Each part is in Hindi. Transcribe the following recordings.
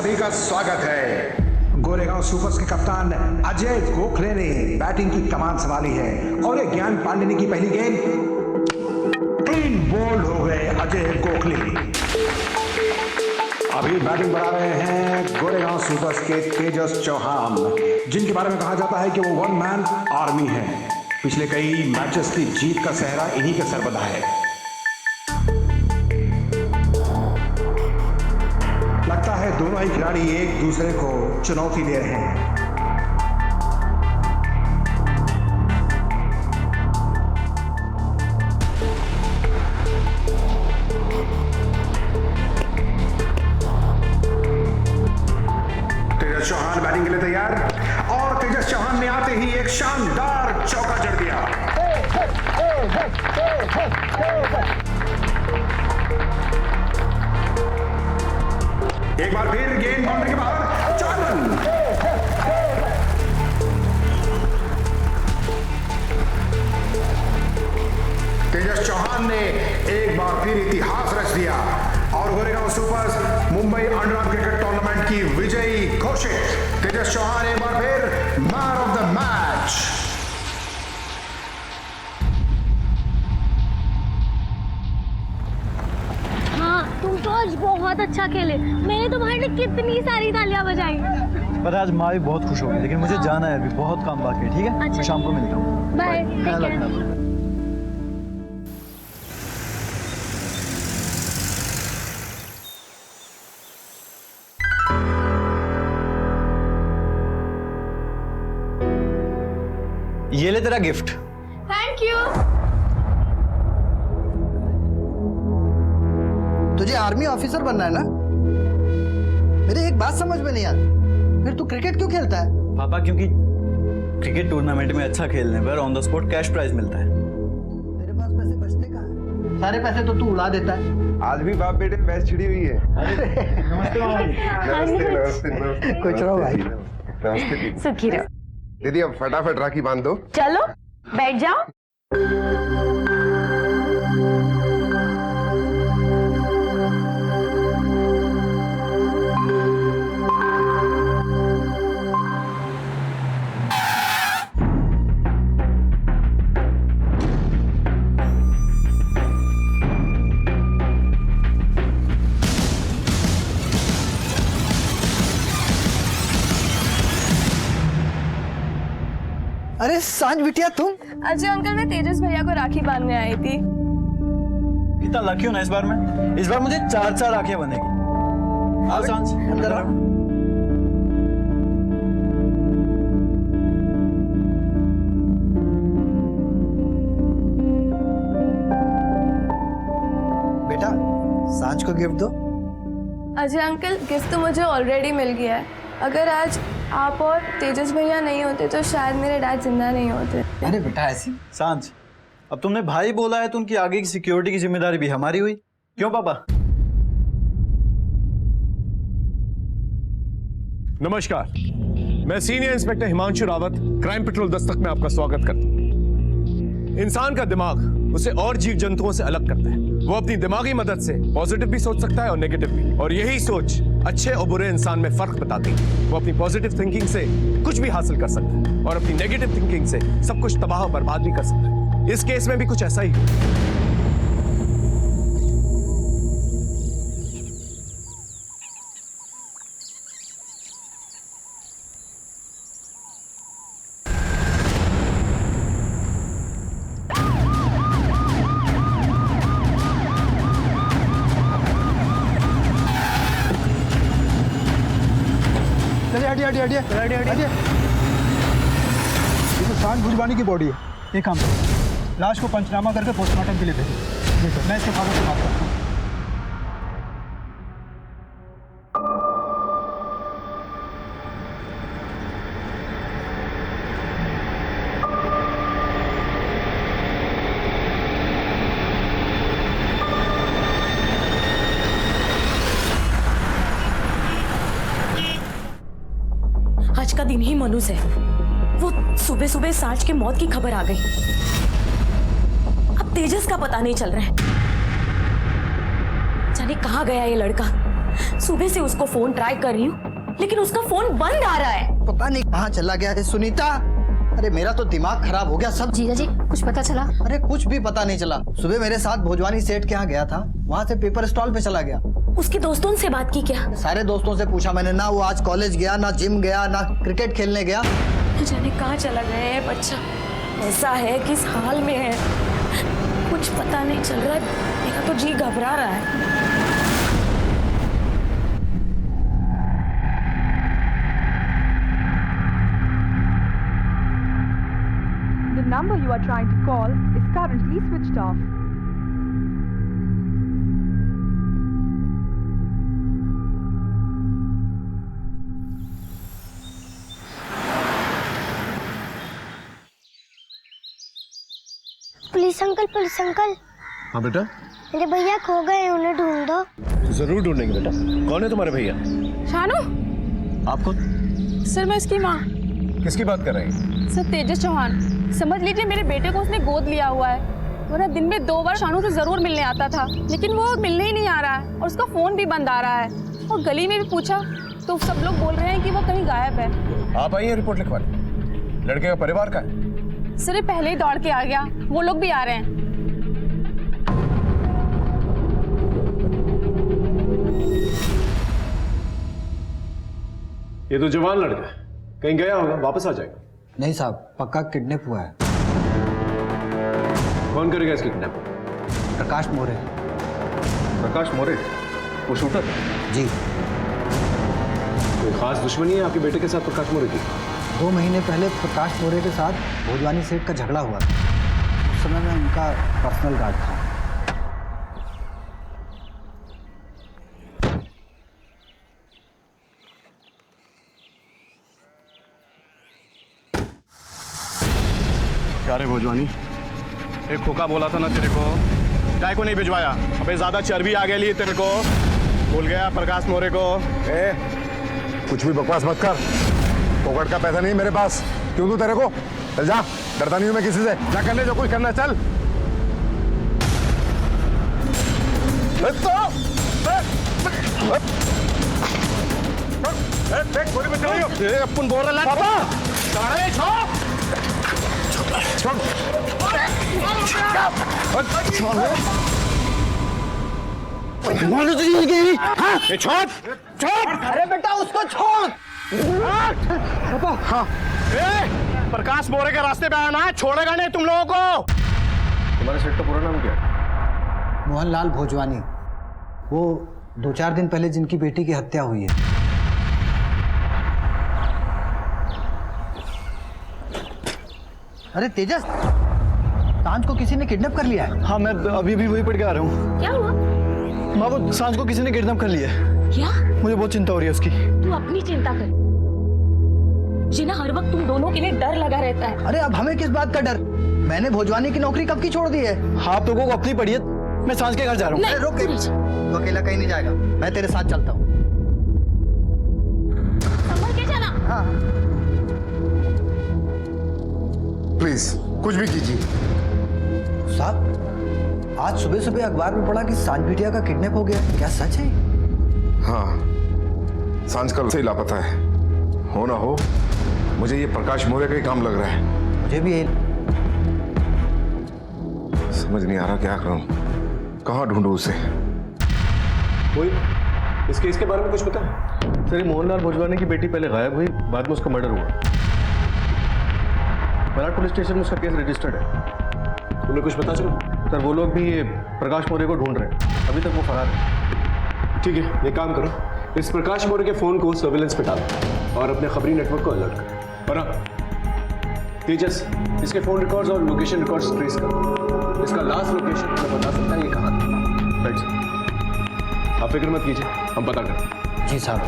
सभी का स्वागत है। गोरेगांव सुपर्स के कप्तान अजय गोखले ने बैटिंग की कमान संभाली है और ज्ञान पांडे ने की पहली गेंद क्लीन बोल्ड हो गए अजय गोखले। अभी बैटिंग बढ़ा रहे हैं गोरेगांव सुपर्स के तेजस चौहान, जिनके बारे में कहा जाता है कि वो वन मैन आर्मी है। पिछले कई मैचेस की जीत का सेहरा इन्हीं के सर बंधा है। लगता है दोनों ही खिलाड़ी एक दूसरे को चुनौती दे रहे हैं। तेजस चौहान बैटिंग के लिए तैयार और तेजस चौहान ने आते ही एक शानदार चौका जड़ दिया। एक बार फिर गेंद बाउंड्री के बाहर, 4 रन। तेजस चौहान ने एक बार फिर इतिहास रच दिया और Goregaon supers Mumbai under cricket tournament की विजयी घोषित। तेजस चौहान एक बार फिर मैन ऑफ द मैच। तुम तो आज बहुत अच्छा खेले। मैंने तुम्हारे लिए कितनी सारी तालियां बजाई। पर आज माँ भी बहुत खुश होगी, लेकिन मुझे जाना है, अभी बहुत काम बाकी है। ठीक है, अच्छा। मैं शाम को मिलता हूँ। Bye, take care. ये ले तेरा गिफ्ट। Thank you. तुझे आर्मी ऑफिसर बनना है ना? मेरी एक बात समझ में नहीं आती, फिर तू क्रिकेट क्यों खेलता है? पापा, क्योंकि क्रिकेट टूर्नामेंट में अच्छा खेलने पर on the spot cash prize मिलता है। तेरे पास पैसे बचते कहाँ हैं? सारे पैसे तो तू उड़ा देता है। आज भी बाप बेटे मैच छिड़ी हुई है। नमस्ते मामा जी। नमस्ते नमस्ते नमस्ते। कुछ रहो भाई। नमस्ते दीदी। सुखी रहो। दीदी अब फटाफट राखी बांध दो। चलो बैठ जाओ। अरे सांझ बिटिया तुम? अजय अंकल, मैं तेजस भैया को राखी बांधने आई थी। इतना लकी हूं ना इस बार मैं। इस बार मुझे 4 राखियां बनेगी। आओ सांझ, अंदर आओ। बेटा सांझ को गिफ्ट दो। अजय अंकल, गिफ्ट तो मुझे ऑलरेडी मिल गया है। अगर आज आप और तेजस भैया नहीं होते तो शायद मेरे डैड जिंदा नहीं होते। अरे बेटा ऐसी सांझ, अब तुमने भाई बोला है तो उनकी आगे की सिक्योरिटी की जिम्मेदारी भी हमारी हुई। क्यों पापा? नमस्कार, मैं senior inspector Himanshu Rawat, crime petrol Dastak में आपका स्वागत करता हूं। इंसान का दिमाग उसे और जीव जंतुओं से अलग करता है। वो अपनी दिमागी मदद से पॉजिटिव भी सोच सकता है और नेगेटिव भी, और यही सोच अच्छे और बुरे इंसान में फर्क बताती है। वो अपनी पॉजिटिव थिंकिंग से कुछ भी हासिल कर सकता है और अपनी नेगेटिव थिंकिंग से सब कुछ तबाह और बर्बाद भी कर सकता है। इस केस में भी कुछ ऐसा ही है। हटिए। ये तो सांझ भुजवानी की बॉडी है। एक काम करो, लाश को पंचनामा करके पोस्टमार्टम के लिए भेजो। जी सर, मैं इसके फादर से बात करता हूँ। आज का दिन ही मनुज है। वो सुबह सुबह सांझ के मौत की खबर आ गई। अब तेजस का पता नहीं चल रहा है। जाने कहाँ गया ये लड़का। सुबह से उसको फोन ट्राई कर रही हूँ लेकिन उसका फोन बंद आ रहा है। पता नहीं कहाँ चला गया है सुनीता। अरे मेरा तो दिमाग खराब हो गया सब। जीजा जी कुछ पता चला? अरे कुछ भी पता नहीं चला। सुबह मेरे साथ भोजवानी सेठ के यहाँ गया था, वहाँ से पेपर स्टॉल पे चला गया। उसके दोस्तों से बात की क्या? सारे दोस्तों से पूछा मैंने, ना वो आज कॉलेज गया, ना जिम गया, ना क्रिकेट खेलने गया। न जाने कहाँ चला गया है बच्चा। ऐसा है किस हाल में है कुछ पता नहीं चल रहा है। मेरा तो जी घबरा रहा है। The number you are trying to call is currently switched off. Police uncle. हाँ बेटा, मेरे भैया खो गए, उन्हें ढूंढ दो। जरूर ढूंढेंगे बेटा। कौन है तुम्हारे भैया? शानू। आप कौन? सर मैं इसकी माँ। किसकी बात कर रहे हैं? सर तेजस चौहान। समझ लीजिए मेरे बेटे को उसने गोद लिया हुआ है। वरना दिन में 2 बार शानू से जरूर मिलने आता था, लेकिन वो मिलने ही नहीं आ रहा है और उसका फोन भी बंद आ रहा है। और गली में भी पूछा तो सब लोग बोल रहे हैं कि वो कहीं गायब है। आप आइए रिपोर्ट लिखवाने। लड़के का परिवार का है? सर ये पहले ही दौड़ के आ गया, वो लोग भी आ रहे हैं। ये तो जवान लड़का है, कहीं गया होगा, वापस आ जाएगा। नहीं साहब, पक्का किडनैप हुआ है। कौन करेगा इसकी किडनैप? प्रकाश मोरे। प्रकाश मोरे? वो शूटर? जी। कोई खास दुश्मनी है आपके बेटे के साथ प्रकाश मोरे की? 2 महीने पहले प्रकाश मोरे के साथ भोजवानी सेठ का झगड़ा हुआ था। उस समय मैं उनका पर्सनल गार्ड था। क्या रे भोजवानी, एक खोखा बोला था ना तेरे को, काय को नहीं भिजवाया? अबे ज्यादा चर्बी आ गई तेरे को। भूल गया प्रकाश मोरे को? कुछ भी बकवास मत कर। पॉकेट का पैसा नहीं मेरे पास, क्यों दूं तेरे को? चल जा, डरता नहीं हूं मैं किसी से। जा कर ले जो कुछ करना, चल। अपन बोल रहा पापा। अरे बेटा उसको छोड़। हाँ। प्रकाश मोरे के रास्ते पे आना है, छोड़ेगा नहीं तुम लोगों को। तुम्हारे सेठ का पूरा नाम क्या है? मोहनलाल भोजवानी। वो 2-4 दिन पहले जिनकी बेटी की हत्या हुई है। अरे तेजस, सांझ को किसी ने किडनैप कर लिया है। हाँ मैं अभी भी वहीं पढ़ के आ रहा हूँ। क्या हुआ? माँ वो सांझ को किसी ने किडनैप कर लिया है। क्या? मुझे बहुत चिंता हो रही है उसकी। तू अपनी चिंता कर। जिन्हें हर वक्त तुम दोनों के लिए डर लगा रहता है। अरे अब हमें किस बात का डर? मैंने भोजवानी की नौकरी कब की छोड़ दी है। हाँ आप लोगों को अपनी पड़ी है, मैं सांझ के घर जा रहा हूँ। अरे रुक, तू अकेला कहीं नहीं जाएगा, मैं तेरे साथ चलता हूँ। संभल के जाना। हाँ प्लीज कुछ भी कीजिए। साहब, आज सुबह सुबह अखबार में पढ़ा कि सांझ बिटिया का किडनैप हो गया। क्या सच है? हाँ, सांझ कल से ही लापता है। हो ना हो, मुझे ये प्रकाश मोरे का ही काम लग रहा है। मुझे भी यही। समझ नहीं आ रहा क्या करूं, कहाँ ढूंढूं उसे। कोई इस केस के बारे में कुछ पता है? सर मोहनलाल भोजवानी की बेटी पहले गायब हुई, बाद में उसका मर्डर हुआ। मराठ पुलिस स्टेशन में उसका केस रजिस्टर्ड है। तुम्हें कुछ पता चला? सर वो लोग भी ये प्रकाश मोरे को ढूंढ रहे हैं, अभी तक वो फरार है। ठीक है, ये काम करो, इस प्रकाश मोरे के फोन को सर्विलेंस पे डालो और अपने खबरी नेटवर्क को अलर्ट करो। और हाँ, तेजस, इसके फोन रिकॉर्ड्स और लोकेशन रिकॉर्ड्स ट्रेस करो। इसका लास्ट लोकेशन तुम्हें बता सकता है ये कहाँ था। राइट सर, आप फिक्र मत कीजिए, हम पता करें। जी साहब।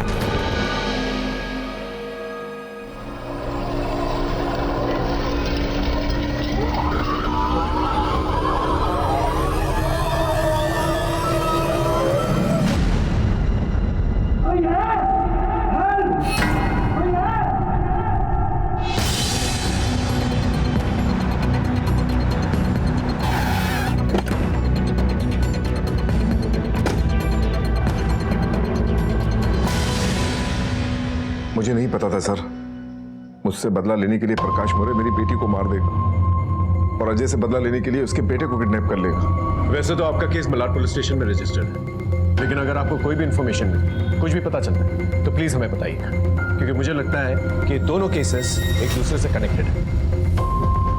मुझे नहीं पता था सर, मुझसे बदला लेने के लिए प्रकाश मोरे मेरी बेटी को मार देगा और अजय से बदला लेने के लिए उसके बेटे को किडनैप कर लेगा। वैसे तो आपका केस मलाड पुलिस स्टेशन में रजिस्टर्ड है, लेकिन अगर आपको कोई भी इंफॉर्मेशन मिले, कुछ भी पता चलता है, तो प्लीज हमें बताइएगा, क्योंकि मुझे लगता है कि दोनों केसेस एक दूसरे से कनेक्टेड है।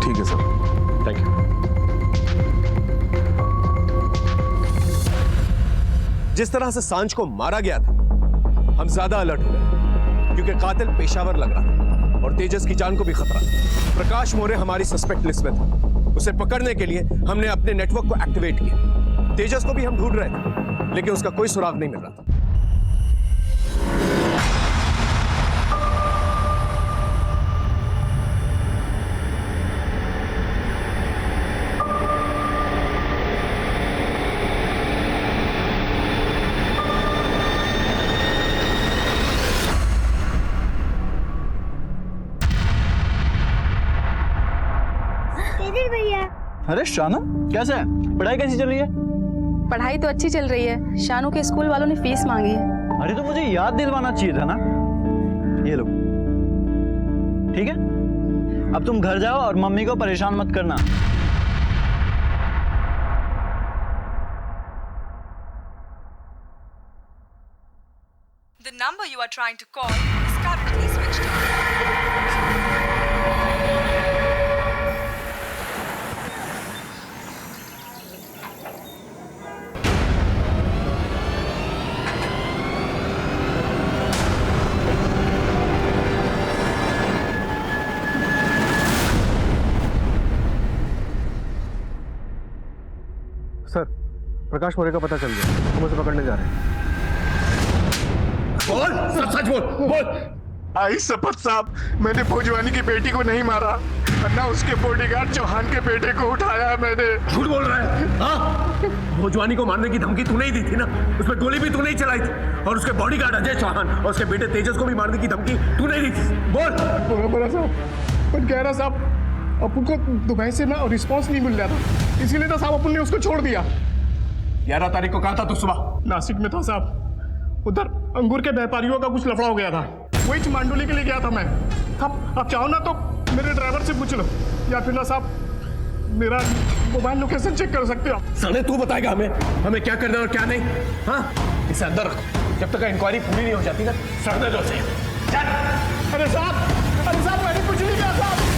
ठीक है सर। Thank you. जिस तरह से सांझ को मारा गया था, हम ज्यादा अलर्ट हो गए, क्योंकि कातिल पेशावर लग रहा था और तेजस की जान को भी खतरा था। प्रकाश मोरे हमारी सस्पेक्ट लिस्ट में था। उसे पकड़ने के लिए हमने अपने नेटवर्क को एक्टिवेट किया। तेजस को भी हम ढूंढ रहे थे, लेकिन उसका कोई सुराग नहीं मिल रहा था। अरे शानू, कैसे है? पढ़ाई कैसी चल रही है? पढ़ाई तो अच्छी चल रही है। शानू के स्कूल वालों ने फीस मांगी है। अरे तो मुझे याद दिलवाना चाहिए था ना। ये लो, ठीक है? अब तुम घर जाओ और मम्मी को परेशान मत करना। The number you are trying to call is currently switched off. Sir, Prakash More का पता चल गया, हम उसे पकड़ने जा रहे हैं। बोल, सच बोल, बोल। आई शपथ साहब, मैंने भोजवानी की बेटी को नहीं मारा, ना उसके बॉडीगार्ड चौहान के बेटे को उठाया मैंने। झूठ बोल रहा है? हाँ? भोजवानी को मारने की धमकी तूने ही दी थी ना, उसमें गोली भी तूने ही चलाई थी, और उसके बॉडीगार्ड अजय चौहान और उसके बेटे तेजस को भी मारने की धमकी तूने ही दी थी। बोल। बड़ा साहब, पर कह रहा साहब, अपन को दुबई से ना रिस्पॉन्स नहीं मिल रहा था, इसीलिए तो साहब अपन ने उसको छोड़ दिया। 11 तारीख को कहा था तू सुबह? नासिक में था साहब, उधर अंगूर के व्यापारियों का कुछ लफड़ा हो गया था, वही मांडोली के लिए गया था मैं। आप चाहो ना तो मेरे ड्राइवर से पूछ लो, या फिर ना साहब मेरा मोबाइल लोकेशन चेक कर सकते हो। साले तू बताएगा हमें क्या करना है और क्या नहीं। हाँ, इसे अंदर रखो, जब तक इंक्वायरी पूरी नहीं हो जाती ना, सड़ने दो से। अरे साहब मैंने कुछ नहीं किया साहब।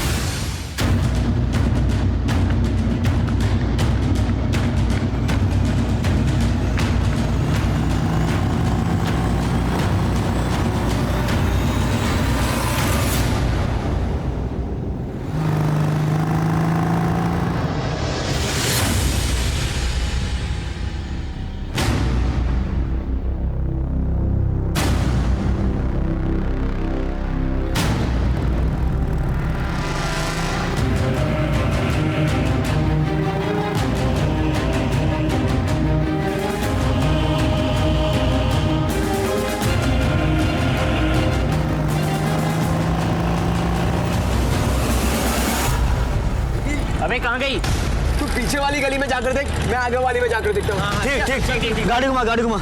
अबे कहाँ गई? तू पीछे वाली गली में जाकर देख, मैं आगे वाली में जाकर देखता हूँ। ठीक, गाड़ी घुमा।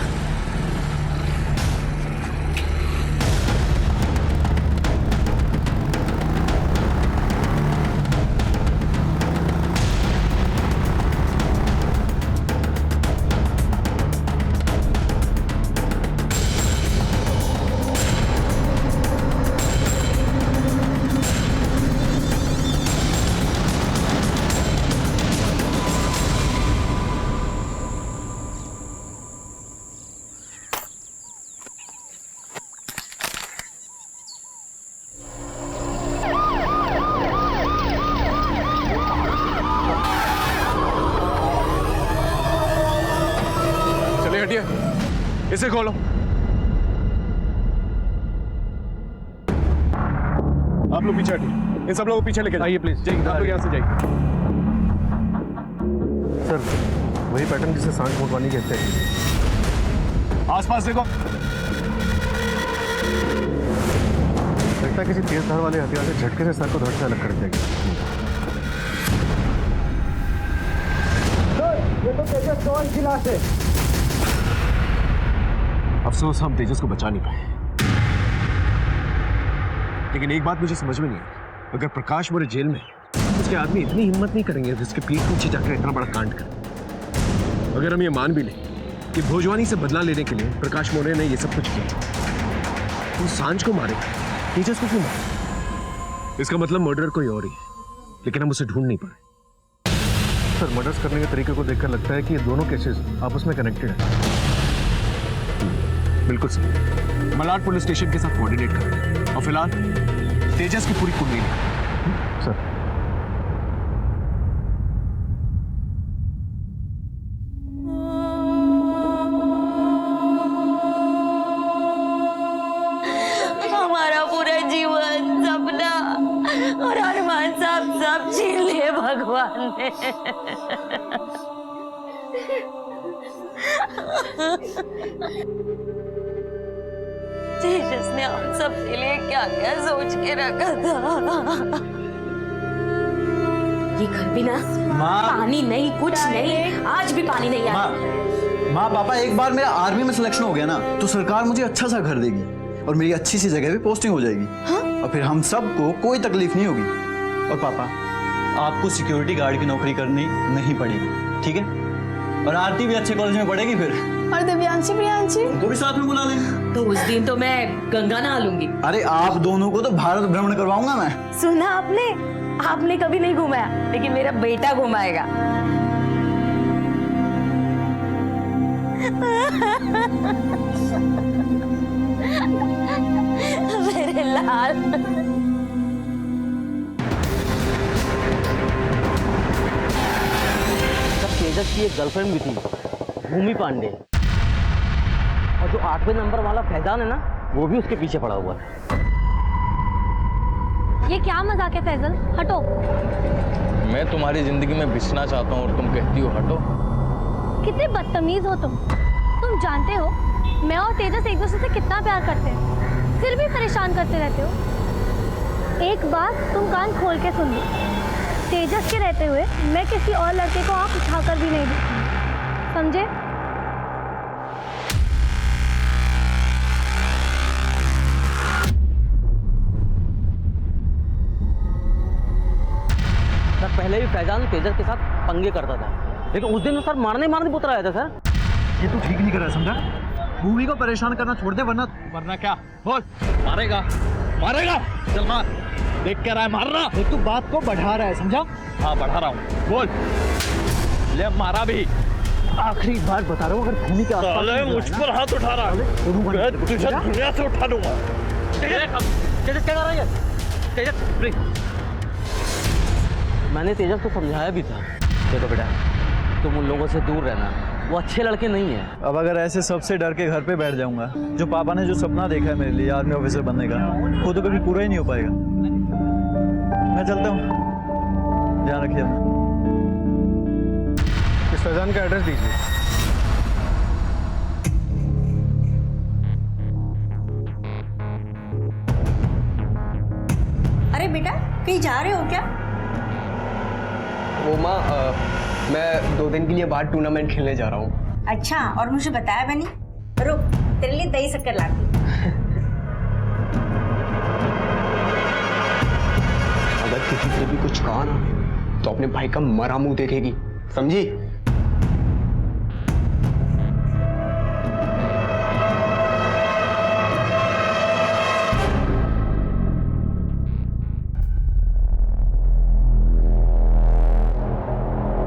इसे खोलो। आप लोग पीछे हटिए, इन सब लोगों को पीछे लेके आइए प्लीज। जाइए, आप लोग यहाँ से जाइए। सर, वही पैटर्न जिसे सांझ मोटवानी कहते हैं। आसपास देखो, लगता है किसी तेज धार वाले हथियार से झटके से सर को धड़ से अलग कर देगा। ये तो तेजस चौहान की लाश है। अफसोस हम तेजस को बचा नहीं पाए। लेकिन एक बात मुझे समझ में नहीं आई, अगर प्रकाश मोरे जेल में उसके आदमी इतनी हिम्मत नहीं करेंगे जिसके पीठ पीछे जाकर इतना बड़ा कांड कर। अगर हम ये मान भी लें कि भोजवानी से बदला लेने के लिए प्रकाश मोरे ने ये सब कुछ किया, तो सांझ को मारेगा, तेजस को क्यों मारेगा? इसका मतलब मर्डर कोई और ही है, लेकिन हम उसे ढूंढ नहीं पाए। सर, मर्डर्स करने के तरीके को देखकर लगता है कि ये दोनों केसेस आपस में कनेक्टेड हैं। बिल्कुल सर, मलाड पुलिस स्टेशन के साथ कोऑर्डिनेट करें और फिलहाल तेजस की पूरी कुंडली सर। हमारा पूरा जीवन, सपना और अरमान सब छीन लिए भगवान ने। तेजस ने हम सब के लिए क्या क्या सोच के रखा था। ये घर भी ना पानी नहीं, कुछ नहीं, आज भी पानी नहीं आया। माँ पापा, एक बार मेरा आर्मी में सिलेक्शन हो गया ना तो सरकार मुझे अच्छा सा घर देगी और मेरी अच्छी सी जगह पे पोस्टिंग हो जाएगी। हाँ? और फिर हम सबको कोई तकलीफ नहीं होगी। और पापा, आपको सिक्योरिटी गार्ड की नौकरी करनी नहीं पड़ेगी, ठीक है? और आरती भी अच्छे कॉलेज में पढ़ेगी फिर। और दिव्यांशी प्रियांशी उनको भी साथ में बुला लेंगे। तो उस दिन तो मैं गंगा नहा लूंगी। अरे आप दोनों को तो भारत भ्रमण करवाऊंगा मैं। सुना आपने कभी नहीं घुमाया, लेकिन मेरा बेटा घुमाएगा। मेरे लाल। तेजस की एक गर्लफ्रेंड भी थी, भूमि पांडे, और जो 8वें नंबर वाला फैजान है ना, वो भी उसके पीछे पड़ा हुआ है। ये क्या मजाक है फैजल, हटो। मैं तुम्हारी जिंदगी में घुसना चाहता हूँ और तुम कहती हो हटो। कितने बदतमीज हो तुम जानते हो मैं और तेजस एक दूसरे से कितना प्यार करते हैं, फिर भी परेशान करते रहते हो। एक बात तुम कान खोल के सुन लो, तेजस के रहते हुए मैं किसी और लड़के को आंख उठाकर भी नहीं देखूंगी, समझे? सर, पहले भी फैजान तेजस के साथ पंगे करता था, लेकिन उस दिन तो सर मारने पुत्र आया था सर। ये तू ठीक नहीं कर रहा, समझा? भूमि को परेशान करना छोड़ दे, वरना क्या? बोल, मारेगा चल मार, देख क्या रहा है, मार रहा। एक तू बात को बढ़ा रहा है, समझा? हाँ, बढ़ा रहा हूँ, बोल। ले, मारा भी। आखिरी बार बता रहा हूँ, अगर भूमि के आसपास मुझ पर हाथ उठा रहा है, मैं तुझे दुनिया से उठा लूंगा। तेजस क्या कर रहा है? तेजस, मैंने तेजस को समझाया भी था, देखो बेटा, तुम उन लोगों से दूर रहना, वो अच्छे लड़के नहीं हैं। अब अगर ऐसे सबसे डर के घर पे बैठ जाऊंगा, जो पापा ने जो सपना देखा है मेरे लिए आर्मी ऑफिसर बनने का, वो तो कभी पूरा ही नहीं हो पाएगा। मैं चलता हूँ, ध्यान रखिए अपना। इस फैजान का एड्रेस दीजिए। अरे बेटा, कहीं जा रहे हो क्या? वो माँ, मैं 2 दिन के लिए बाहर टूर्नामेंट खेलने जा रहा हूँ। अच्छा, और मुझे बताया भी नहीं। रुक, तेरे लिए दही शक्कर लाती। अगर किसी से भी कुछ कहा ना तो अपने भाई का मरा मुंह देखेगी, समझी?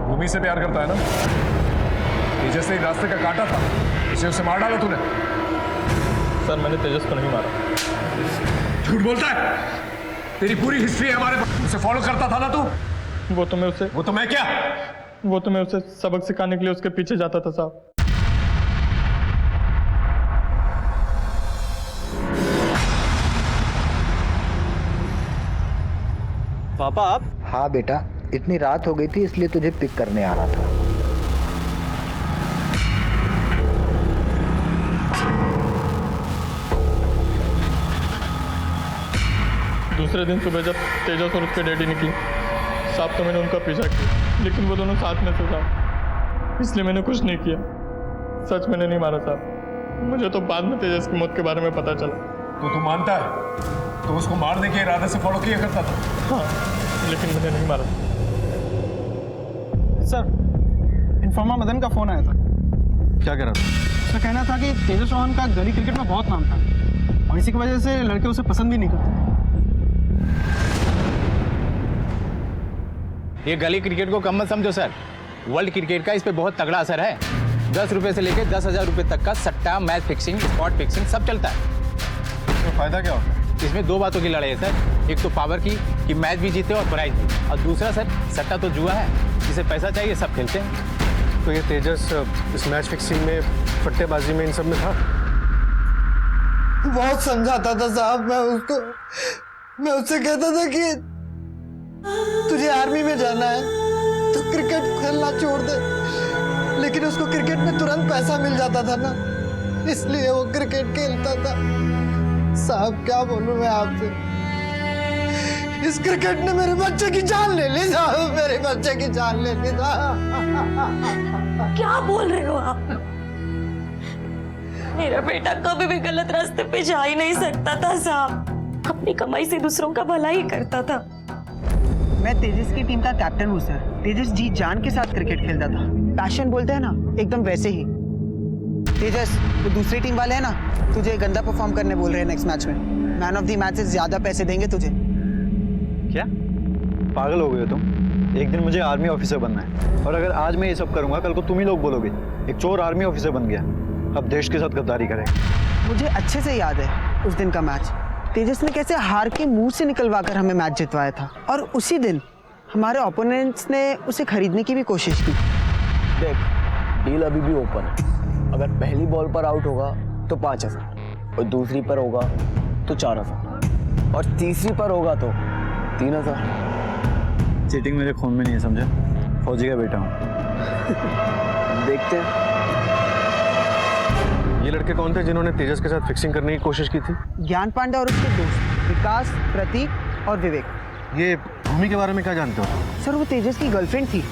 भूमि से प्यार करता है ना? तेजस से एक रास्ते का काटा था, इसे उससे मार डाला तूने। सर, मैंने तेजस को नहीं मारा। झूठ बोलता है, तेरी पूरी हिस्ट्री है हमारे पास। उसे फॉलो करता था ना तू? वो तो मैं क्या? वो तो मैं उसे सबक सिखाने के लिए उसके पीछे जाता था साहब। पापा आप? हाँ बेटा, इतनी रात हो गई थी इसलिए तुझे पिक करने आ रहा था। दूसरे दिन सुबह जब तेजस और उसके डैडी निकले साहब, तो मैंने उनका पीछा किया, लेकिन वो दोनों साथ में थे साहब, इसलिए मैंने कुछ नहीं किया। सच मैंने नहीं मारा साहब, मुझे तो बाद में तेजस की मौत के बारे में पता चला। तो तू मानता है तो उसको मारने के इरादे से फॉलो किया करता था? हाँ, लेकिन मैंने नहीं मारा। सर, इन्फॉर्मर मदन का फोन आया था। क्या कह रहा था? उसका कहना था कि तेजस चौहान का गली क्रिकेट में बहुत नाम था और इसी की वजह से लड़के उसे पसंद भी नहीं करते। ये गली क्रिकेट को कम मत समझो सर, वर्ल्ड क्रिकेट का इस पे बहुत तगड़ा असर है। 10 रुपए से लेकर 10,000 रुपए तक का सट्टा, मैच फिक्सिंग, स्पॉट फिक्सिंग सब चलता है। तो फायदा क्या होता है? इसमें दो बातों की लड़ाई है सर, एक तो पावर की कि मैच भी जीते और प्राइज भी, और दूसरा सर सट्टा तो जुआ है, जिसे पैसा चाहिए सब खेलते हैं। तो ये तेजस इस मैच फिक्सिंग में, फट्टेबाजी में, इन सब में था? बहुत समझाता था साहब मैं उससे कहता था कि तुझे आर्मी में जाना है तो क्रिकेट खेलना छोड़ दे, लेकिन उसको क्रिकेट में तुरंत पैसा मिल जाता था ना, इसलिए वो क्रिकेट खेलता था। साहब क्या बोलूं मैं आपसे, इस क्रिकेट ने मेरे बच्चे की जान ले ली साहब, मेरे बच्चे की जान ले ली साहब। क्या बोल रहे हो आप? मेरा बेटा कभी भी गलत रास्ते पे जा ही नहीं सकता था साहब, अपनी कमाई से दूसरों का भला ही करता था। मैं तेजस की टीम का कैप्टन हूँ सर। तेजस जी जान के साथ क्रिकेट खेलता था, पैशन बोलते हैं ना, एकदम वैसे ही। तेजस, वो दूसरी टीम वाले हैं ना, तुझे गंदा परफॉर्म करने बोल रहे हैं नेक्स्ट मैच में। मैन ऑफ द मैच से ज्यादा पैसे देंगे तुझे। क्या पागल हो गए हो तुम? एक दिन मुझे आर्मी ऑफिसर बनना है, और अगर आज मैं ये सब करूंगा कल को तुम ही लोग बोलोगे एक चोर आर्मी ऑफिसर बन गया, अब देश के साथ गद्दारी करेगा। मुझे अच्छे से याद है उस दिन का मैच। तेजस ने कैसे हार के मुंह से निकलवा कर हमें मैच जितवाया था, और उसी दिन हमारे ओपोनेंट्स ने उसे खरीदने की भी कोशिश की। देख, डील अभी भी ओपन है। अगर पहली बॉल पर आउट होगा तो 5,000, और दूसरी पर होगा तो 4,000, और तीसरी पर होगा तो 3,000। चीटिंग मेरे खून में नहीं है, समझे? फौजी का बेटा हूँ। देखते हैं। ये लड़के कौन थे जिन्होंने तेजस के साथ फिक्सिंग करने की कोशिश की थी? ज्ञान पांडे और उसके दोस्त विकास, प्रतीक और विवेक। ये भूमि के बारे में क्या जानते हो? सर, वो तेजस की गर्लफ्रेंड थी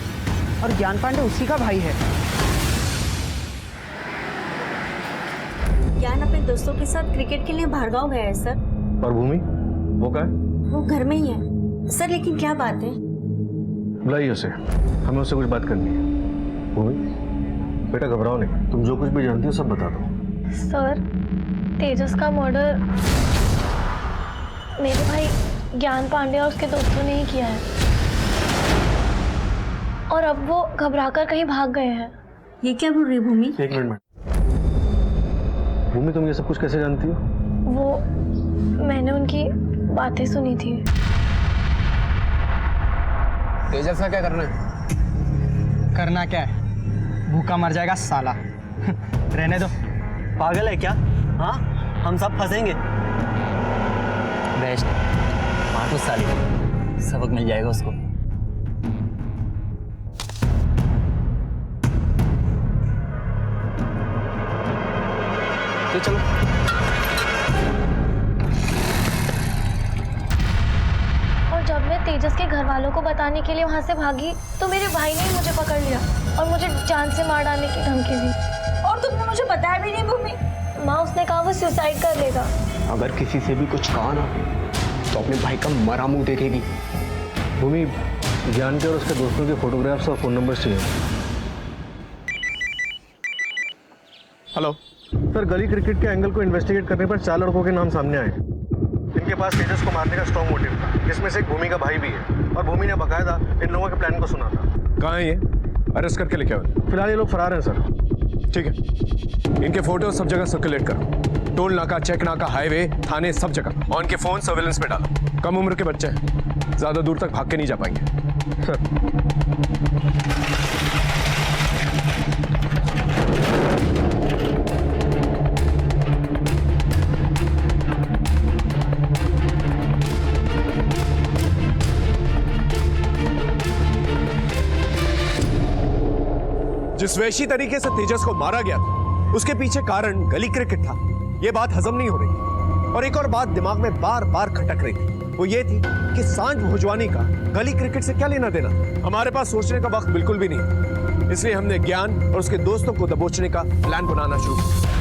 और ज्ञान पांडे उसी का भाई है। ज्ञान अपने दोस्तों के साथ क्रिकेट खेलने भार्गाव गया है सर। और भूमि वो क्या है? वो घर में ही है सर। लेकिन क्या बात है? बुलाइए उसे, हमें उससे कुछ बात करनी है। भूमि बेटा घबराओ नहीं, तुम जो कुछ भी जानती हो सब बता दो। सर, तेजस का मर्डर मेरे भाई ज्ञान पांडे और उसके दोस्तों ने ही किया है, और अब वो घबराकर कहीं भाग गए हैं। ये क्या बोल रही है भूमि? एक मिनट। भूमि तुम ये सब कुछ कैसे जानती हो? वो मैंने उनकी बातें सुनी थी। तेजस का क्या करना है? करना क्या है? भूखा मर जाएगा साला। रहने दो। पागल है क्या? हाँ, हम सब फंसेंगे। बेस्ट माटू साली, सबक मिल जाएगा उसको। तो चलो। और जब मैं तेजस के घर वालों को बताने के लिए वहाँ से भागी तो मेरे भाई ने ही मुझे पकड़ लिया और मुझे जान से मार डालने की धमकी दी। और तुमने मुझे बताया भी नहीं भूमि? माँ, उसने कहा वो सुसाइड कर लेगा। अगर किसी से भी कुछ कहा ना तो अपने भाई का मरा मुंह देखेगी। भूमि, ज्ञान के और उसके दोस्तों के फोटोग्राफ्स और फोन नंबर चाहिए। हेलो सर, गली क्रिकेट के एंगल को इन्वेस्टिगेट करने पर 4 लड़कों के नाम सामने आए। इनके पास तेजस को मारने का स्ट्रॉन्ग मोटिव था, जिसमें से एक भूमि का भाई भी है, और भूमि ने बकायदा इन लोगों के प्लान को सुना था। कहाँ है ये? अरेस्ट करके लेके आओ। फिलहाल ये लोग फरार हैं सर। ठीक है, इनके फोटो सब जगह सर्कुलेट करो, टोल नाका, चेक नाका, हाईवे, थाने, सब जगह। और इनके फोन सर्विलेंस पे डालो। कम उम्र के बच्चे हैं, ज्यादा दूर तक भाग के नहीं जा पाएंगे सर। जिस वैशी तरीके से तेजस को मारा गया था उसके पीछे कारण गली क्रिकेट था, ये बात हजम नहीं हो रही। और एक और बात दिमाग में बार बार खटक रही थी, वो ये थी कि सांझ भोजवानी का गली क्रिकेट से क्या लेना देना। हमारे पास सोचने का वक्त बिल्कुल भी नहीं, इसलिए हमने ज्ञान और उसके दोस्तों को दबोचने का प्लान बनाना शुरू किया।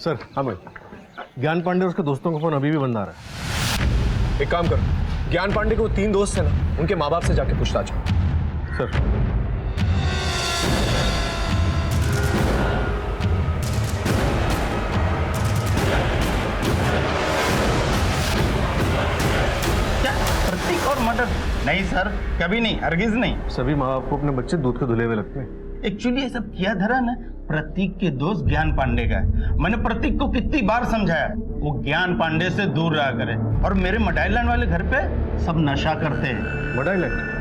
सर हमें ज्ञान पांडे और उसके दोस्तों का फोन अभी भी बंद आ रहा है। एक काम करो, ज्ञान पांडे के वो 3 दोस्त हैं ना, उनके माँ बाप से जाके पूछताछ करो। सर प्रतीक और मर्डर? नहीं सर, कभी नहीं, हरगिज नहीं। सभी माँ बाप को अपने बच्चे दूध के धुले हुए लगते हैं। एक्चुअली ये सब किया धरा ना प्रतीक के दोस्त ज्ञान पांडे का है। मैंने प्रतीक को कितनी बार समझाया वो ज्ञान पांडे से दूर रहा करे। और मेरे मडाईलैंड वाले घर पे सब नशा करते हैं। मडाईलैंड?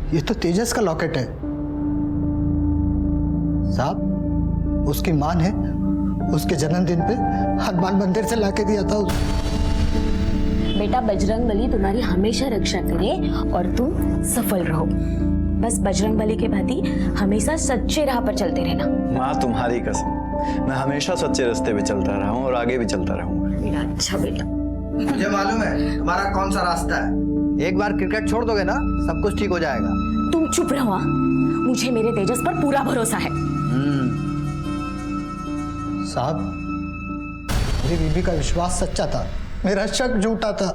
ये तो तेजस का लॉकेट है साहब। उसकी मां ने उसके जन्मदिन पे हनुमान मंदिर से लाके दिया था बेटा बजरंगबली तुम्हारी हमेशा रक्षा करे और तुम सफल रहो। बस बजरंगबली के भांति हमेशा सच्चे राह पर चलते रहना। माँ तुम्हारी कसम, मैं हमेशा सच्चे रास्ते पे चलता रहा हूँ और आगे भी चलता रहूंगा। मेरा अच्छा बेटा। मुझे मालूम है तुम्हारा कौन सा रास्ता है। एक बार क्रिकेट छोड़ दोगे ना सब कुछ ठीक हो जाएगा। तुम चुप रहो। मुझे मेरे तेजस पर पूरा भरोसा है। साहब मेरी बीबी का विश्वास सच्चा था, मेरा शक झूठा था।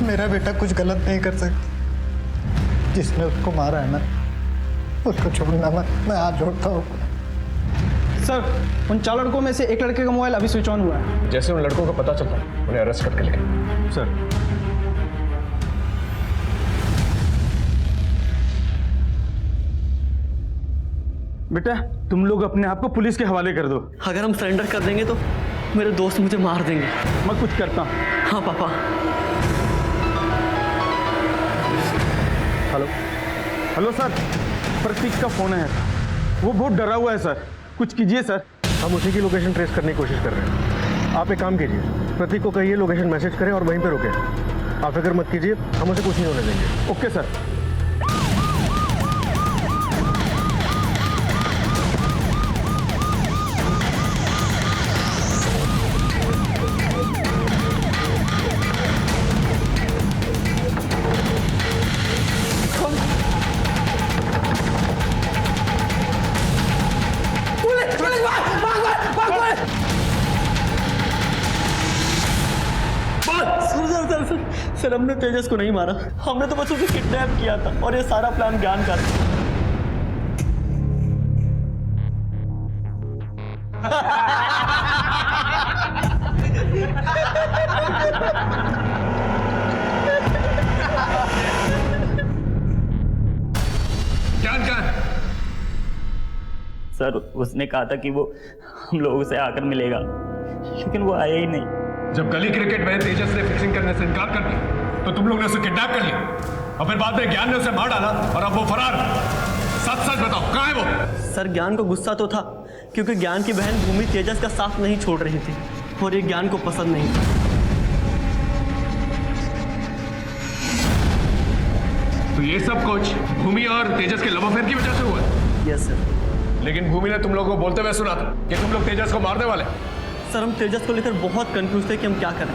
मेरा बेटा कुछ गलत नहीं कर सकता। जिसने उसको मारा है ना उसको छोड़ना मत, मैं हाथ जोड़ता हूँ। सर उन 4 लड़कों में से एक लड़के का मोबाइल अभी स्विच ऑन हुआ है। जैसे उन लड़कों का पता चलता है उन्हें अरेस्ट करके लेंगे। सर बेटा तुम लोग अपने आप को पुलिस के हवाले कर दो। अगर हम सरेंडर कर देंगे तो मेरे दोस्त मुझे मार देंगे। मैं कुछ करता हूँ। हाँ पापा। हेलो हेलो सर, प्रतीक का फोन है। वो बहुत डरा हुआ है सर, कुछ कीजिए सर। हम उसी की लोकेशन ट्रेस करने की कोशिश कर रहे हैं। आप एक काम कीजिए, प्रतीक को कहिए लोकेशन मैसेज करें और वहीं पे रुकें। आप फिक्र मत कीजिए, हम उसे कुछ नहीं होने देंगे। Okay sir. सर हमने तेजस को नहीं मारा, हमने तो बस उसे किडनैप किया था और ये सारा प्लान ज्ञान का था। ज्ञान कहाँ है? सर उसने कहा था कि वो हम लोगों से आकर मिलेगा, लेकिन वो आया ही नहीं। जब गली क्रिकेट में तेजस ने फिक्सिंग करने से इनकार कर दिया तो तुम लोग ने उसे किडनैप कर लिया और फिर बाद में ज्ञान ने उसे मार डाला और अब वो फरार। सच सच बताओ कहाँ है वो? सर ज्ञान को गुस्सा तो था क्योंकि ज्ञान की बहन भूमि तेजस का साथ नहीं छोड़ रही थी और ये ज्ञान को पसंद नहीं था। तो ये सब कुछ भूमि और तेजस के लव अफेयर की वजह से हुआ है? Yes sir. लेकिन भूमि ने तुम लोगों को बोलते हुए सुना था कि तुम लोग तेजस को मारने वाले। सर हम तेजस को लेकर बहुत कंफ्यूज थे कि हम क्या करें।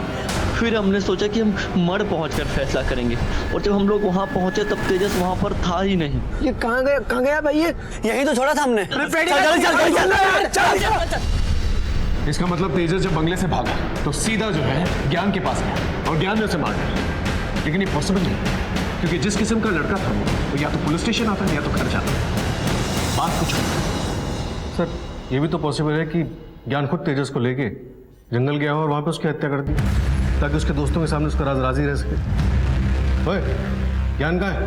फिर हमने सोचा कि हम मड़ पहुंचकर फैसला करेंगे और जब हम लोग वहां पहुंचे तब तेजस वहां पर था ही नहीं। ये कहाँ गया भाई? ये यही तो छोड़ा था हमने। इसका मतलब तेजस जब बंगले से भागा तो सीधा जो है ज्ञान के पास गया और ज्ञान ने उसे मार दिया। लेकिन ये पॉसिबल नहीं क्योंकि जिस किस्म का लड़का था वो या तो पुलिस स्टेशन आता है या तो घर जाता है। बात कुछ सर ये भी तो पॉसिबल है कि ज्ञान खुद तेजस को लेके जंगल गया और वहां पे उसकी हत्या कर दी ताकि उसके दोस्तों के सामने उसका राज राजी रह सके। ओए ज्ञान कहाँ है?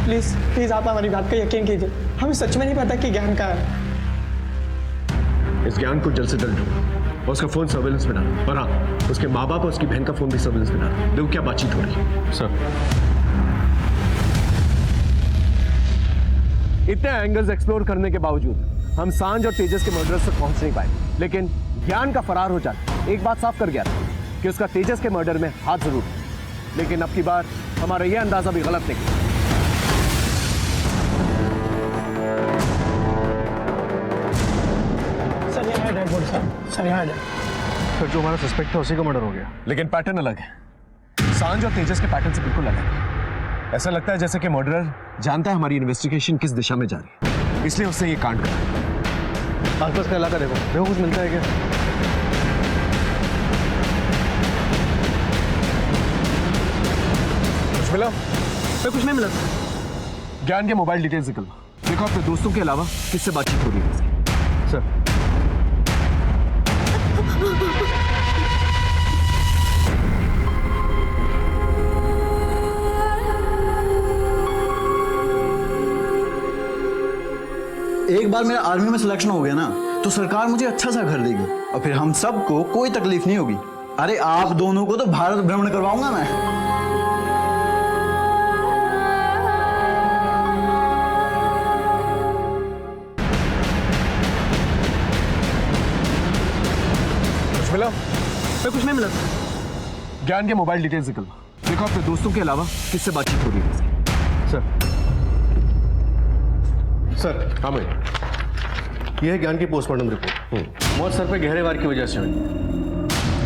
प्लीज प्लीज आप हमारी बात का यकीन कीजिए, हमें सच में नहीं पता कि ज्ञान कहाँ है। इस ज्ञान को जल्द से जल्द ढूंढो और उसका फोन सर्वेलेंस में डालो। और हाँ उसके माँ बाप और उसकी बहन का फोन भी सर्वेलेंस में डालो। देखो क्या बातचीत हो रही है। सर इतने एंगल्स एक्सप्लोर करने के बावजूद हम सांझ और तेजस के मर्डरर्स तक पहुंच नहीं पाए, लेकिन ज्ञान का फरार हो जाना एक बात साफ कर गया था कि उसका तेजस के मर्डर में हाथ जरूर था। लेकिन अब की बार हमारा यह अंदाजा भी गलत निकला। फिर जो हमारा सस्पेक्ट था उसी का मर्डर हो गया। लेकिन पैटर्न अलग है, सांझ और तेजस के पैटर्न से बिल्कुल अलग है। ऐसा लगता है जैसे कि मर्डरर जानता है हमारी इन्वेस्टिगेशन किस दिशा में जा रही है, इसलिए उसने ये कांड करा। आसपास का इलाका देखो कुछ मिलता है क्या? कुछ मिला? कुछ नहीं मिला। ज्ञान के मोबाइल डिटेल्स निकलवा, देखो अपने दोस्तों के अलावा किससे बातचीत हो रही है। सर एक बार मेरा आर्मी में सिलेक्शन हो गया ना तो सरकार मुझे अच्छा सा घर देगी और फिर हम सबको कोई तकलीफ नहीं होगी। अरे आप दोनों को तो भारत भ्रमण करवाऊंगा मैं। कुछ मिला? कुछ नहीं मिला। ज्ञान के मोबाइल डिटेल्स निकलवा, देखो अपने दोस्तों के अलावा किससे बातचीत हो रही है। सर हाँ भाई, यह है ज्ञान की पोस्टमार्टम रिपोर्ट। मौत सर पे गहरे वार की वजह से हुई।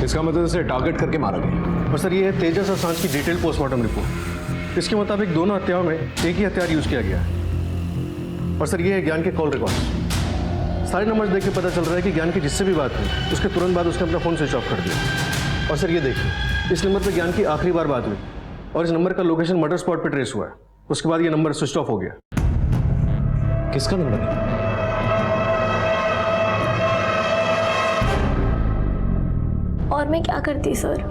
इसका मतलब इसे टारगेट करके मारा गया। और सर ये है तेजस और सांझ की डिटेल पोस्टमार्टम रिपोर्ट। इसके मुताबिक दोनों हत्याओं में एक ही हथियार यूज किया गया है। और सर ये है ज्ञान के कॉल रिकॉर्ड। सारे नंबर्स देख के पता चल रहा है कि ज्ञान की जिससे भी बात हुई उसके तुरंत बाद उसने अपना फोन स्विच ऑफ कर दिया। और सर ये देखिए, इस नंबर पर ज्ञान की आखिरी बार बात हुई और इस नंबर का लोकेशन मर्डर स्पॉट पर ट्रेस हुआ है। उसके बाद ये नंबर स्विच ऑफ हो गया। किसका नंबर है? और मैं क्या करती सर,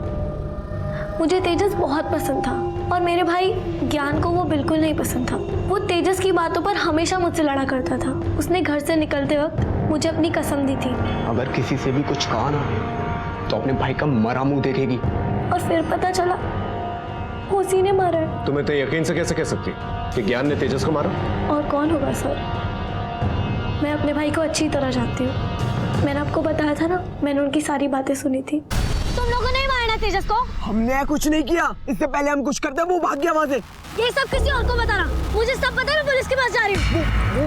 मुझे तेजस बहुत पसंद था और मेरे भाई ज्ञान को वो बिल्कुल नहीं पसंद था। वो तेजस की बातों पर हमेशा मुझसे लड़ा करता था। उसने घर से निकलते वक्त मुझे अपनी कसम दी थी, अगर किसी से भी कुछ कहा ना तो अपने भाई का मरा मुंह देखेगी। और फिर पता चला वो उसी ने मारा है। तुम्हें तो यकीन से कैसे कह सकती कि ज्ञान ने तेजस को मारा? और कौन होगा सर, मैं अपने भाई को अच्छी तरह जानती हूँ। मैंने आपको बताया था ना, मैंने उनकी सारी बातें सुनी थी। तुम लोगों ने मारा ना तेजस को? हमने कुछ नहीं किया, इससे पहले हम कुछ करते वो भाग गया वहां से। ये सब किसी और को बताना, मुझे सब पता है। मैं पुलिस के पास जा रही हूँ।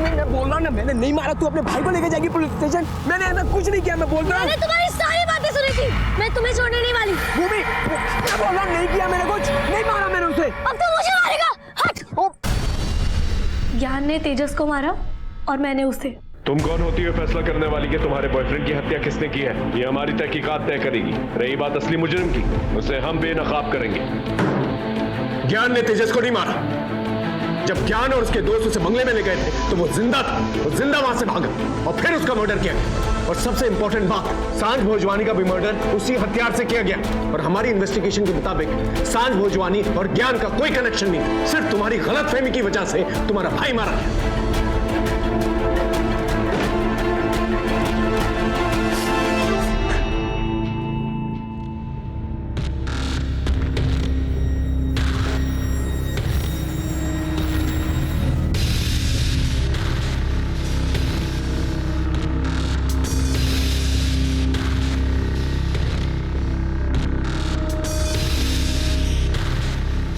मैं बोल रहा हूँ ना, मैंने नहीं मारा। तू अपने भाई को लेके जाएगी पुलिस स्टेशन। मैंने ऐसा कुछ नहीं किया, मैं बोल रहा हूँ। मैंने तुम्हारी सारी बातें सुनी थी, मैं तुम्हें छोड़ने नहीं वाली। मैं बोल रहा हूँ नहीं किया मैंने कुछ, नहीं मारा मैंने उसे। अब तो मुझे मारेगा, हट। ज्ञान ने तेजस को मारा और मैंने उसे। तुम कौन होती हो फैसला करने वाली कि तुम्हारे बॉयफ्रेंड की हत्या किसने की है? ये हमारी तहकीकात तय करेगी। रही बात असली मुजरिम की, उसे हम बेनकाब करेंगे। ज्ञान ने तेजस को नहीं मारा। जब ज्ञान और उसके दोस्त उसे बंगले में ले गए थे तो वो जिंदा था। वो जिंदा वहां से भागा और फिर उसका मर्डर किया गया। और सबसे इंपॉर्टेंट बात, सांझ भोजवानी का भी मर्डर उसी हथियार से किया गया। और हमारी इन्वेस्टिगेशन के मुताबिक सांझ भोजवानी और ज्ञान का कोई कनेक्शन नहीं, सिर्फ तुम्हारी गलतफहमी की वजह से तुम्हारा भाई मारा गया।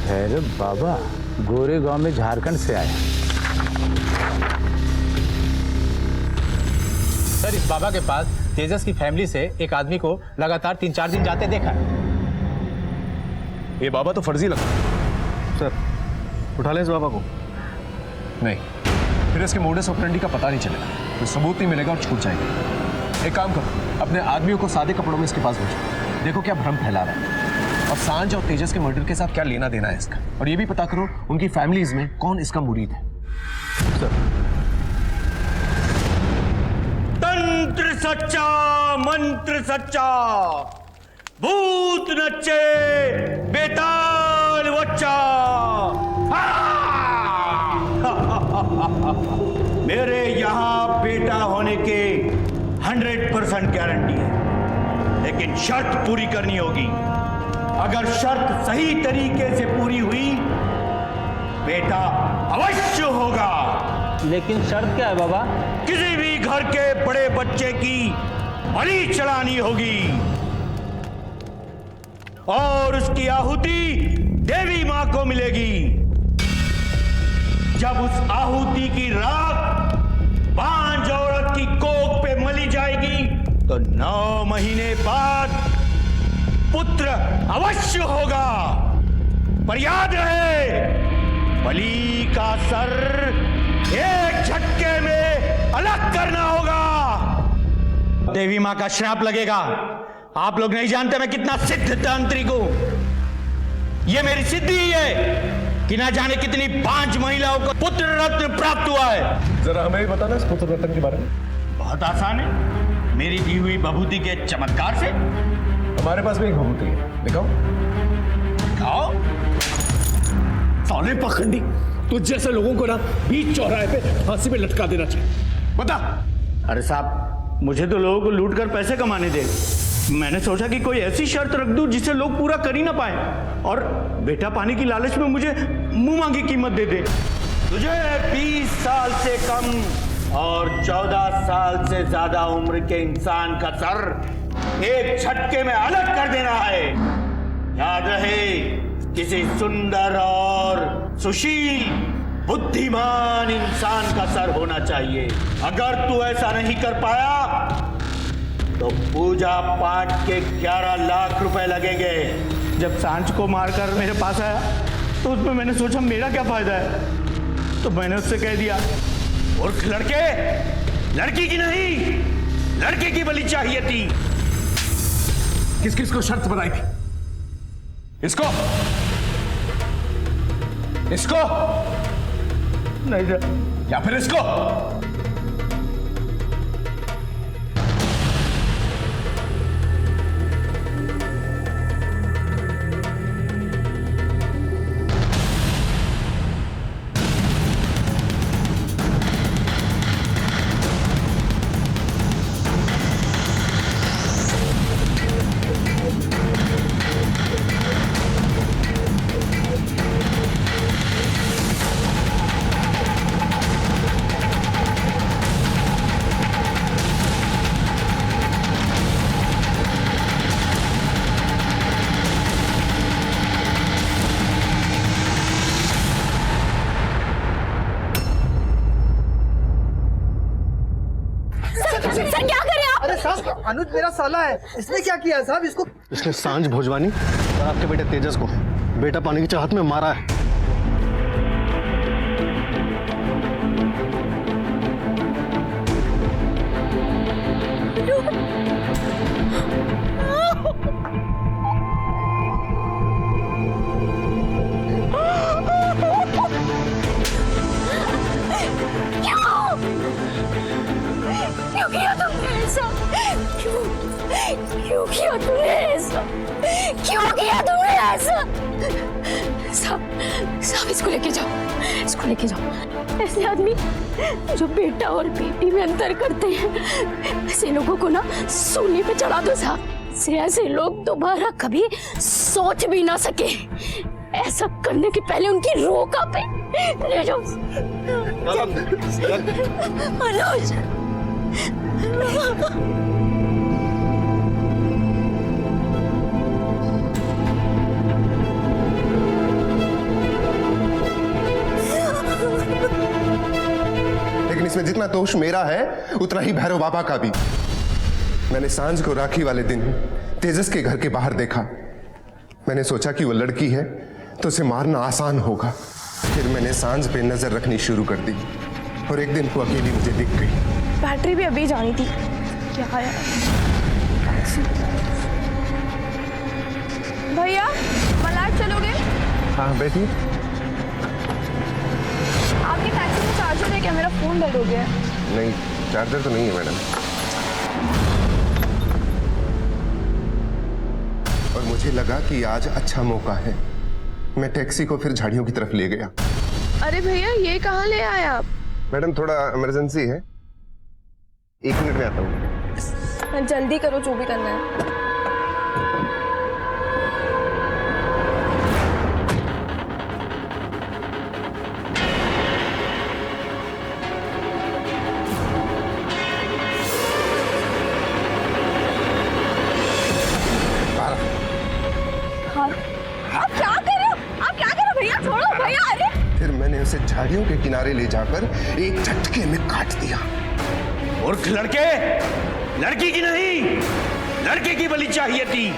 अरे बाबा, गोरे गांव में झारखंड से आया। सर, इस बाबा के पास तेजस की फैमिली से एक आदमी को लगातार 3-4 दिन जाते देखा है। ये बाबा तो फर्जी लगता है। सर उठा लें इस बाबा को। नहीं, फिर इसके मोडस ऑपरेंडी का पता नहीं चलेगा, कोई सबूत नहीं मिलेगा और छूट जाएगा। एक काम करो, अपने आदमियों को सादे कपड़ों में इसके पास भेजो, देखो क्या भ्रम फैला रहा है और सांझ और तेजस के मर्डर के साथ क्या लेना देना है इसका। और ये भी पता करो उनकी फैमिलीज में कौन इसका मुरीद है। सर तंत्र सच्चा, मंत्र सच्चा, भूत नच्चे, बेताल बच्चा। मेरे यहां बेटा होने के 100% गारंटी है, लेकिन शर्त पूरी करनी होगी। अगर शर्त सही तरीके से पूरी हुई, बेटा अवश्य होगा। लेकिन शर्त क्या है बाबा? किसी भी घर के बड़े बच्चे की बलि चढ़ानी होगी और उसकी आहुति देवी मां को मिलेगी। जब उस आहुति की राख बांझ औरत की कोख पे मली जाएगी तो 9 महीने बाद पुत्र अवश्य होगा। पर याद रहे, बलि का सर एक झटके में अलग करना होगा। देवी मां का श्राप लगेगा। आप लोग नहीं जानते मैं कितना सिद्ध तांत्रिक हूं। यह मेरी सिद्धि ही है कि ना जाने कितनी 5 महिलाओं को पुत्र रत्न प्राप्त हुआ है। जरा हमें भी बताना इस पुत्र रत्न के बारे में। बहुत आसान है, मेरी दी हुई बभूति के चमत्कार से। हमारे पास भी एक बभूति है, दिखाओ। दिखाओ। साले पाखंडी, तुझ जैसे लोगों को ना बीच चौराहे पे फांसी पे लटका देना चाहिए। बता। अरे साहब, मुझे तो लोगों को लूट कर पैसे कमाने दे। मैंने सोचा कि कोई ऐसी शर्त रख दूं जिसे लोग पूरा कर ही ना पाए, और बेटा पाने की लालच में मुझे मुंह मांगी कीमत दे दे। तुझे 20 साल से कम और 14 साल से ज्यादा उम्र के इंसान का सर एक झटके में अलग कर देना है। याद रहे, किसी सुंदर और सुशील बुद्धिमान इंसान का सर होना चाहिए। अगर तू ऐसा नहीं कर पाया तो पूजा पाठ के 11 लाख रुपए लगेंगे। जब सांझ को मारकर मेरे पास आया तो उसमें मैंने सोचा मेरा क्या फायदा है, तो मैंने उससे कह दिया, और लड़के, लड़की की नहीं, लड़के की बलि चाहिए थी। किस किस को शर्त बनाई थी? इसको, इसको नहीं, या फिर इसको? अनुज मेरा साला है, इसने क्या किया साहब? इसने सांझ भोजवानी और आपके बेटे तेजस को बेटा पाने की चाहत में मारा है। क्यों किया तुमने ऐसा? क्यों किया तुमने ऐसा? क्यों किया तुमने ऐसा? साहब इसको लेके जाओ, इसको लेके जाओ। ऐसे आदमी जो बेटा और बेटी में अंतर करते हैं, ऐसे लोगों को ना सूली पे चढ़ा दो साहब। ऐसे लोग दोबारा कभी सोच भी ना सके। ऐसा करने के पहले उनकी रूह कांपे। ले जाओ मनोज। लेकिन इसमें जितना दोष मेरा है उतना ही भैरव बाबा का भी। मैंने सांझ को राखी वाले दिन तेजस के घर के बाहर देखा। मैंने सोचा कि वो लड़की है तो उसे मारना आसान होगा। फिर मैंने सांझ पे नजर रखनी शुरू कर दी और एक दिन वो अकेली मुझे दिख गई। बैटरी भी अभी जानी थी। क्या है भैया, मलाड चलोगे? हाँ बेटी। आपकी टैक्सी में चार्जर है क्या? मेरा फोन डेड हो गया है। नहीं, चार्जर तो नहीं है मैडम। और मुझे लगा कि आज अच्छा मौका है, मैं टैक्सी को फिर झाड़ियों की तरफ ले गया। अरे भैया, ये कहाँ ले आए आप? मैडम थोड़ा इमरजेंसी है, 1 मिनट में आता हूँ। जल्दी करो, जो भी करना है। आप क्या कर रहे हो? आप क्या कर रहे हो भैया? छोड़ो भैया। अरे फिर मैंने उसे झाड़ियों के किनारे ले जाकर एक झटके में काट दिया। मूर्ख लड़के, लड़की की नहीं, लड़के की बलि चाहिए थी।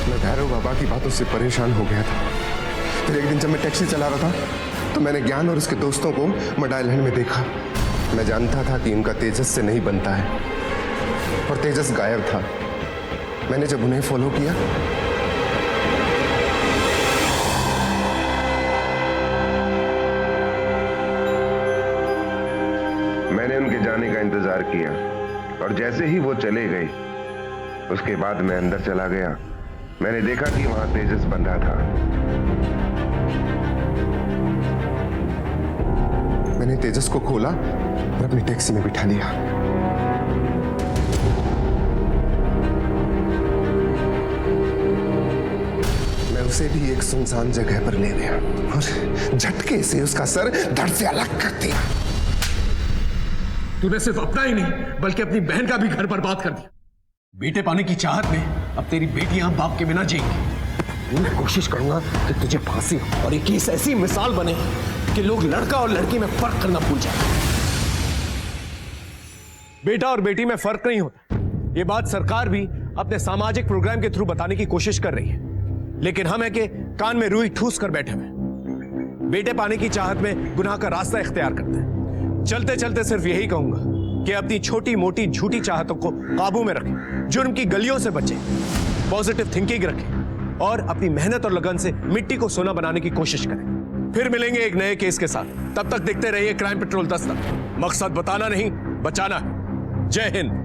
मैं भैरव बाबा की बातों से परेशान हो गया था। फिर एक दिन जब मैं टैक्सी चला रहा था तो मैंने ज्ञान और उसके दोस्तों को मडाईलैंड में देखा। मैं जानता था कि उनका तेजस से नहीं बनता है, और तेजस गायब था। मैंने जब उन्हें फॉलो किया मैंने उनके जाने का इंतजार किया, और जैसे ही वो चले गए उसके बाद मैं अंदर चला गया। मैंने देखा कि वहां तेजस बंधा था। मैंने तेजस को खोला और अपनी टैक्सी में बिठा लिया। मैं उसे भी एक सुनसान जगह पर ले गया और झटके से उसका सर धड़ से अलग कर दिया। तूने सिर्फ अपना ही नहीं बल्कि अपनी बहन का भी घर बर्बाद कर दिया। बेटे पाने की चाहत में अब तेरी बेटियां बाप के बिना जिएंगी। मैं कोशिश करूंगा कि तुझे फांसी हो और ये केस ऐसी मिसाल बने कि लोग लड़का और लड़की में फर्क करना भूल जाए। बेटा और बेटी में फर्क नहीं होता, ये बात सरकार भी अपने सामाजिक प्रोग्राम के थ्रू बताने की कोशिश कर रही है, लेकिन हम है कि कान में रुई ठूस कर बैठे हुए। बेटे पाने की चाहत में गुनाह का रास्ता इख्तियार करते हैं। चलते चलते सिर्फ यही कहूंगा कि अपनी छोटी मोटी झूठी चाहतों को काबू में रखें, जुर्म की गलियों से बचें, पॉजिटिव थिंकिंग रखें और अपनी मेहनत और लगन से मिट्टी को सोना बनाने की कोशिश करें। फिर मिलेंगे एक नए केस के साथ। तब तक देखते रहिए क्राइम पेट्रोल दस्तक। मकसद बताना नहीं, बचाना है। जय हिंद।